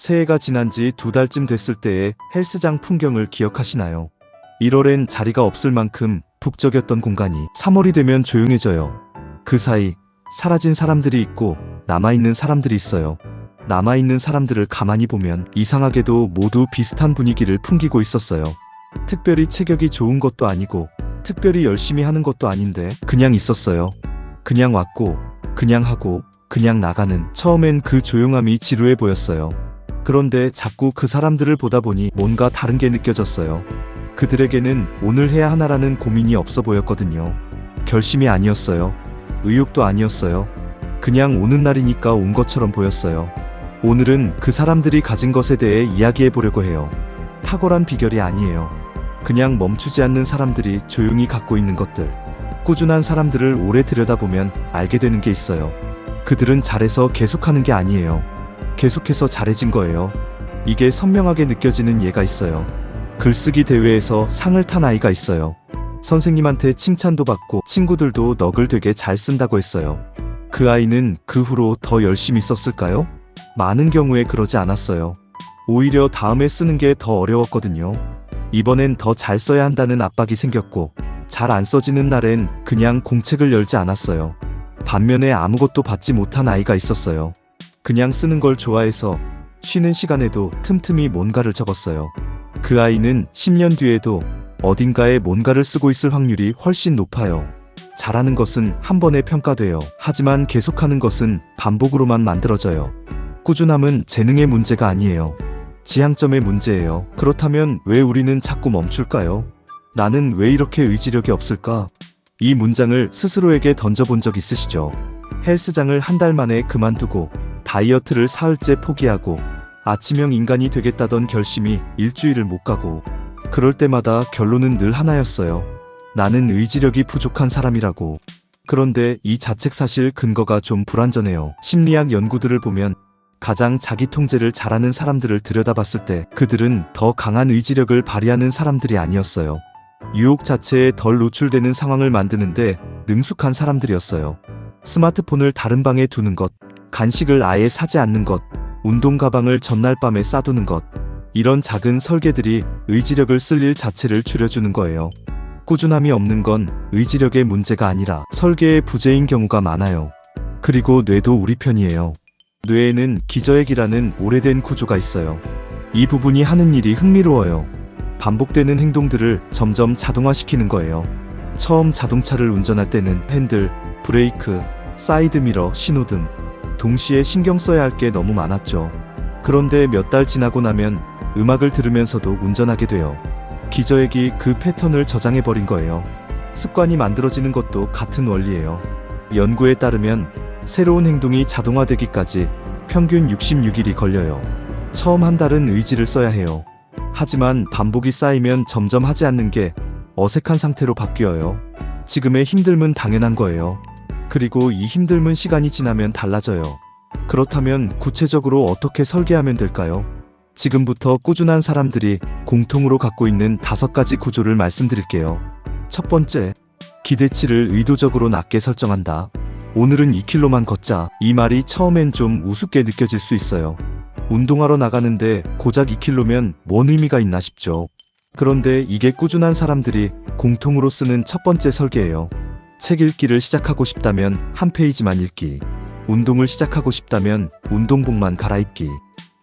새해가 지난 지 2달쯤 됐을 때의 헬스장 풍경을 기억하시나요? 1월엔 자리가 없을 만큼 북적였던 공간이 3월이 되면 조용해져요. 그 사이 사라진 사람들이 있고 남아있는 사람들이 있어요. 남아있는 사람들을 가만히 보면 이상하게도 모두 비슷한 분위기를 풍기고 있었어요. 특별히 체격이 좋은 것도 아니고 특별히 열심히 하는 것도 아닌데 그냥 있었어요. 그냥 왔고 그냥 하고 그냥 나가는. 처음엔 그 조용함이 지루해 보였어요. 그런데 자꾸 그 사람들을 보다 보니 뭔가 다른 게 느껴졌어요. 그들에게는 오늘 해야 하나라는 고민이 없어 보였거든요. 결심이 아니었어요. 의욕도 아니었어요. 그냥 오는 날이니까 온 것처럼 보였어요. 오늘은 그 사람들이 가진 것에 대해 이야기해 보려고 해요. 탁월한 비결이 아니에요. 그냥 멈추지 않는 사람들이 조용히 갖고 있는 것들. 꾸준한 사람들을 오래 들여다보면 알게 되는 게 있어요. 그들은 잘해서 계속하는 게 아니에요. 계속해서 잘해진 거예요. 이게 선명하게 느껴지는 예가 있어요. 글쓰기 대회에서 상을 탄 아이가 있어요. 선생님한테 칭찬도 받고 친구들도 넋을 되게 잘 쓴다고 했어요. 그 아이는 그 후로 더 열심히 썼을까요? 많은 경우에 그러지 않았어요. 오히려 다음에 쓰는 게 더 어려웠거든요. 이번엔 더 잘 써야 한다는 압박이 생겼고 잘 안 써지는 날엔 그냥 공책을 열지 않았어요. 반면에 아무것도 받지 못한 아이가 있었어요. 그냥 쓰는 걸 좋아해서 쉬는 시간에도 틈틈이 뭔가를 적었어요. 그 아이는 10년 뒤에도 어딘가에 뭔가를 쓰고 있을 확률이 훨씬 높아요. 잘하는 것은 한 번에 평가돼요. 하지만 계속하는 것은 반복으로만 만들어져요. 꾸준함은 재능의 문제가 아니에요. 지향점의 문제예요. 그렇다면 왜 우리는 자꾸 멈출까요? 나는 왜 이렇게 의지력이 없을까? 이 문장을 스스로에게 던져본 적 있으시죠? 헬스장을 한 달 만에 그만두고 다이어트를 사흘째 포기하고 아침형 인간이 되겠다던 결심이 일주일을 못 가고 그럴 때마다 결론은 늘 하나였어요. 나는 의지력이 부족한 사람이라고. 그런데 이 자책 사실 근거가 좀 불완전해요. 심리학 연구들을 보면 가장 자기 통제를 잘하는 사람들을 들여다봤을 때 그들은 더 강한 의지력을 발휘하는 사람들이 아니었어요. 유혹 자체에 덜 노출되는 상황을 만드는데 능숙한 사람들이었어요. 스마트폰을 다른 방에 두는 것, 간식을 아예 사지 않는 것, 운동 가방을 전날 밤에 싸두는 것. 이런 작은 설계들이 의지력을 쓸 일 자체를 줄여주는 거예요. 꾸준함이 없는 건 의지력의 문제가 아니라 설계의 부재인 경우가 많아요. 그리고 뇌도 우리 편이에요. 뇌에는 기저핵이라는 오래된 구조가 있어요. 이 부분이 하는 일이 흥미로워요. 반복되는 행동들을 점점 자동화시키는 거예요. 처음 자동차를 운전할 때는 핸들, 브레이크, 사이드미러, 신호등 동시에 신경 써야 할 게 너무 많았죠. 그런데 몇 달 지나고 나면 음악을 들으면서도 운전하게 돼요. 기저핵이 그 패턴을 저장해버린 거예요. 습관이 만들어지는 것도 같은 원리예요. 연구에 따르면 새로운 행동이 자동화되기까지 평균 66일이 걸려요. 처음 한 달은 의지를 써야 해요. 하지만 반복이 쌓이면 점점 하지 않는 게 어색한 상태로 바뀌어요. 지금의 힘듦은 당연한 거예요. 그리고 이 힘듦은 시간이 지나면 달라져요. 그렇다면 구체적으로 어떻게 설계하면 될까요? 지금부터 꾸준한 사람들이 공통으로 갖고 있는 5가지 구조를 말씀드릴게요. 첫 번째, 기대치를 의도적으로 낮게 설정한다. 오늘은 2km만 걷자. 이 말이 처음엔 좀 우습게 느껴질 수 있어요. 운동하러 나가는데 고작 2km면 뭔 의미가 있나 싶죠. 그런데 이게 꾸준한 사람들이 공통으로 쓰는 첫 번째 설계예요. 책 읽기를 시작하고 싶다면 한 페이지만 읽기. 운동을 시작하고 싶다면 운동복만 갈아입기.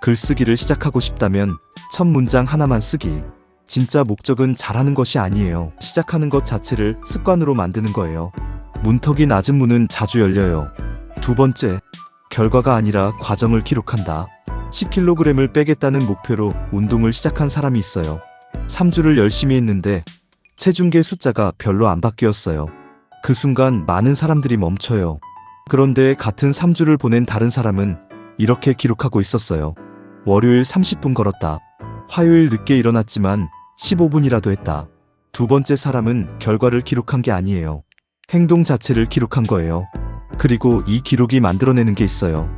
글쓰기를 시작하고 싶다면 첫 문장 하나만 쓰기. 진짜 목적은 잘하는 것이 아니에요. 시작하는 것 자체를 습관으로 만드는 거예요. 문턱이 낮은 문은 자주 열려요. 두 번째, 결과가 아니라 과정을 기록한다. 10kg을 빼겠다는 목표로 운동을 시작한 사람이 있어요. 3주를 열심히 했는데 체중계 숫자가 별로 안 바뀌었어요. 그 순간 많은 사람들이 멈춰요. 그런데 같은 3주를 보낸 다른 사람은 이렇게 기록하고 있었어요. 월요일 30분 걸었다. 화요일 늦게 일어났지만 15분이라도 했다. 두 번째 사람은 결과를 기록한 게 아니에요. 행동 자체를 기록한 거예요. 그리고 이 기록이 만들어내는 게 있어요.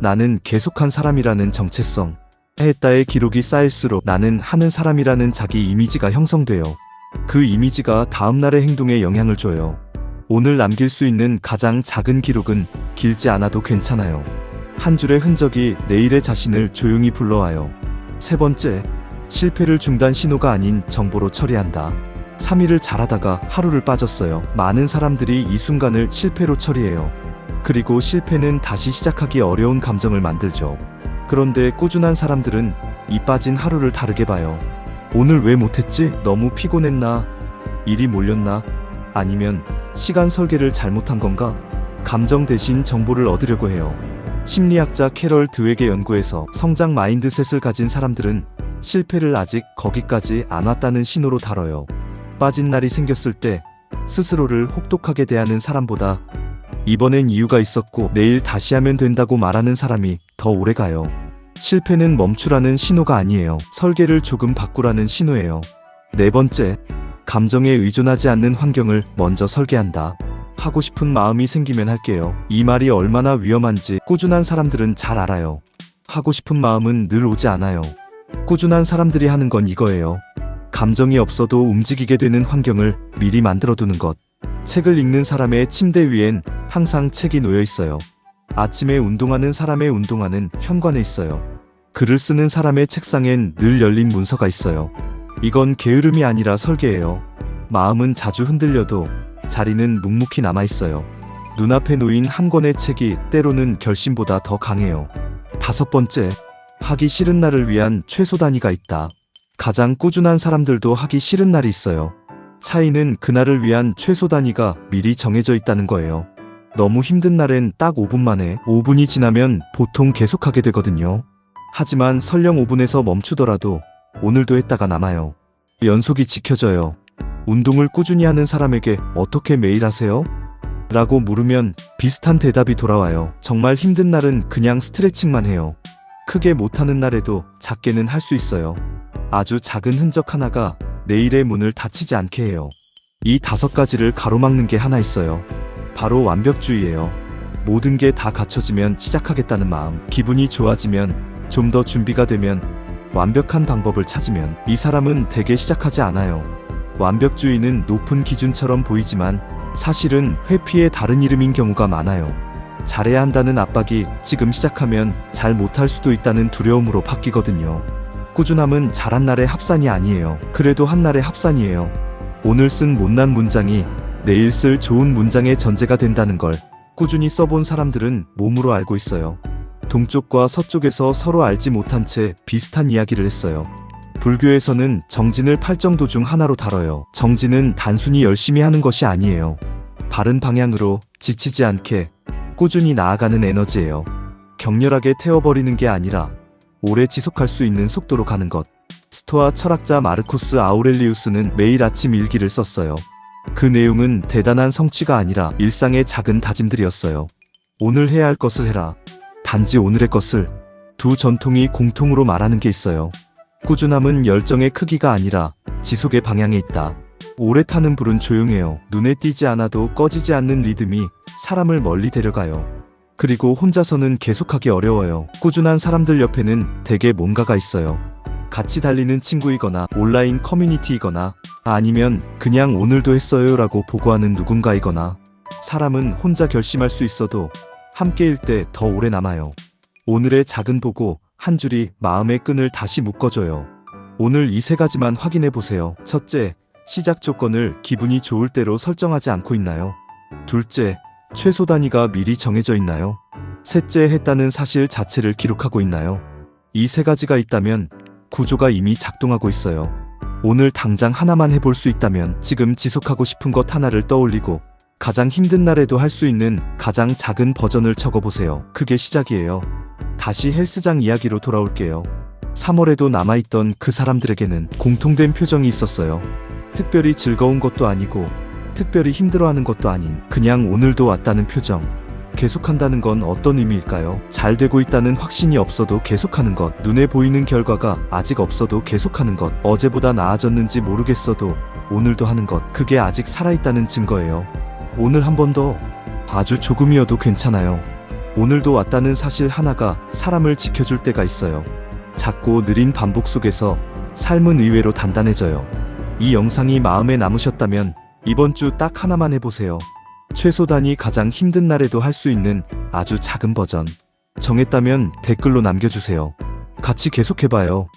나는 계속한 사람이라는 정체성. 했다의 기록이 쌓일수록 나는 하는 사람이라는 자기 이미지가 형성돼요. 그 이미지가 다음날의 행동에 영향을 줘요. 오늘 남길 수 있는 가장 작은 기록은 길지 않아도 괜찮아요. 한 줄의 흔적이 내일의 자신을 조용히 불러와요. 세 번째, 실패를 중단 신호가 아닌 정보로 처리한다. 3일을 잘하다가 하루를 빠졌어요. 많은 사람들이 이 순간을 실패로 처리해요. 그리고 실패는 다시 시작하기 어려운 감정을 만들죠. 그런데 꾸준한 사람들은 이 빠진 하루를 다르게 봐요. 오늘 왜 못했지? 너무 피곤했나? 일이 몰렸나? 아니면 시간 설계를 잘못한 건가? 감정 대신 정보를 얻으려고 해요. 심리학자 캐럴 드웨게 연구에서 성장 마인드셋을 가진 사람들은 실패를 아직 거기까지 안 왔다는 신호로 다뤄요. 빠진 날이 생겼을 때 스스로를 혹독하게 대하는 사람보다 이번엔 이유가 있었고 내일 다시 하면 된다고 말하는 사람이 더 오래 가요. 실패는 멈추라는 신호가 아니에요. 설계를 조금 바꾸라는 신호예요. 네 번째, 감정에 의존하지 않는 환경을 먼저 설계한다. 하고 싶은 마음이 생기면 할게요. 이 말이 얼마나 위험한지 꾸준한 사람들은 잘 알아요. 하고 싶은 마음은 늘 오지 않아요. 꾸준한 사람들이 하는 건 이거예요. 감정이 없어도 움직이게 되는 환경을 미리 만들어두는 것. 책을 읽는 사람의 침대 위엔 항상 책이 놓여 있어요. 아침에 운동하는 사람의 운동화는 현관에 있어요. 글을 쓰는 사람의 책상엔 늘 열린 문서가 있어요. 이건 게으름이 아니라 설계예요. 마음은 자주 흔들려도 자리는 묵묵히 남아있어요. 눈앞에 놓인 한 권의 책이 때로는 결심보다 더 강해요. 다섯 번째, 하기 싫은 날을 위한 최소 단위가 있다. 가장 꾸준한 사람들도 하기 싫은 날이 있어요. 차이는 그날을 위한 최소 단위가 미리 정해져 있다는 거예요. 너무 힘든 날엔 딱 5분 만에 5분이 지나면 보통 계속하게 되거든요. 하지만 설령 5분에서 멈추더라도 오늘도 했다가 남아요. 연속이 지켜져요. 운동을 꾸준히 하는 사람에게 어떻게 매일 하세요? 라고 물으면 비슷한 대답이 돌아와요. 정말 힘든 날은 그냥 스트레칭만 해요. 크게 못하는 날에도 작게는 할 수 있어요. 아주 작은 흔적 하나가 내일의 문을 닫히지 않게 해요. 이 5가지를 가로막는 게 하나 있어요. 바로 완벽주의예요. 모든 게 다 갖춰지면 시작하겠다는 마음. 기분이 좋아지면, 좀 더 준비가 되면, 완벽한 방법을 찾으면 이 사람은 대개 시작하지 않아요. 완벽주의는 높은 기준처럼 보이지만 사실은 회피의 다른 이름인 경우가 많아요. 잘해야 한다는 압박이 지금 시작하면 잘 못할 수도 있다는 두려움으로 바뀌거든요. 꾸준함은 잘한 날의 합산이 아니에요. 그래도 한 날의 합산이에요. 오늘 쓴 못난 문장이 내일 쓸 좋은 문장의 전제가 된다는 걸 꾸준히 써본 사람들은 몸으로 알고 있어요. 동쪽과 서쪽에서 서로 알지 못한 채 비슷한 이야기를 했어요. 불교에서는 정진을 8정도 중 하나로 다뤄요. 정진은 단순히 열심히 하는 것이 아니에요. 바른 방향으로 지치지 않게 꾸준히 나아가는 에너지예요. 격렬하게 태워버리는 게 아니라 오래 지속할 수 있는 속도로 가는 것. 스토아 철학자 마르쿠스 아우렐리우스는 매일 아침 일기를 썼어요. 그 내용은 대단한 성취가 아니라 일상의 작은 다짐들이었어요. 오늘 해야 할 것을 해라. 단지 오늘의 것을. 두 전통이 공통으로 말하는 게 있어요. 꾸준함은 열정의 크기가 아니라 지속의 방향에 있다. 오래 타는 불은 조용해요. 눈에 띄지 않아도 꺼지지 않는 리듬이 사람을 멀리 데려가요. 그리고 혼자서는 계속하기 어려워요. 꾸준한 사람들 옆에는 대개 뭔가가 있어요. 같이 달리는 친구이거나 온라인 커뮤니티이거나 아니면 그냥 오늘도 했어요 라고 보고하는 누군가이거나. 사람은 혼자 결심할 수 있어도 함께일 때 더 오래 남아요. 오늘의 작은 보고 한 줄이 마음의 끈을 다시 묶어줘요. 오늘 이 3가지만 확인해 보세요. 첫째, 시작 조건을 기분이 좋을 대로 설정하지 않고 있나요? 둘째, 최소 단위가 미리 정해져 있나요? 셋째, 했다는 사실 자체를 기록하고 있나요? 이 3가지가 있다면 구조가 이미 작동하고 있어요. 오늘 당장 하나만 해볼 수 있다면 지금 지속하고 싶은 것 하나를 떠올리고 가장 힘든 날에도 할 수 있는 가장 작은 버전을 적어보세요. 그게 시작이에요. 다시 헬스장 이야기로 돌아올게요. 3월에도 남아있던 그 사람들에게는 공통된 표정이 있었어요. 특별히 즐거운 것도 아니고 특별히 힘들어하는 것도 아닌 그냥 오늘도 왔다는 표정. 계속한다는 건 어떤 의미일까요? 잘 되고 있다는 확신이 없어도 계속하는 것, 눈에 보이는 결과가 아직 없어도 계속하는 것, 어제보다 나아졌는지 모르겠어도 오늘도 하는 것, 그게 아직 살아있다는 증거예요. 오늘 한 번 더, 아주 조금이어도 괜찮아요. 오늘도 왔다는 사실 하나가 사람을 지켜줄 때가 있어요. 작고 느린 반복 속에서 삶은 의외로 단단해져요. 이 영상이 마음에 남으셨다면 이번 주 딱 하나만 해보세요. 최소 단위 가장 힘든 날에도 할 수 있는 아주 작은 버전. 정했다면 댓글로 남겨주세요. 같이 계속해봐요.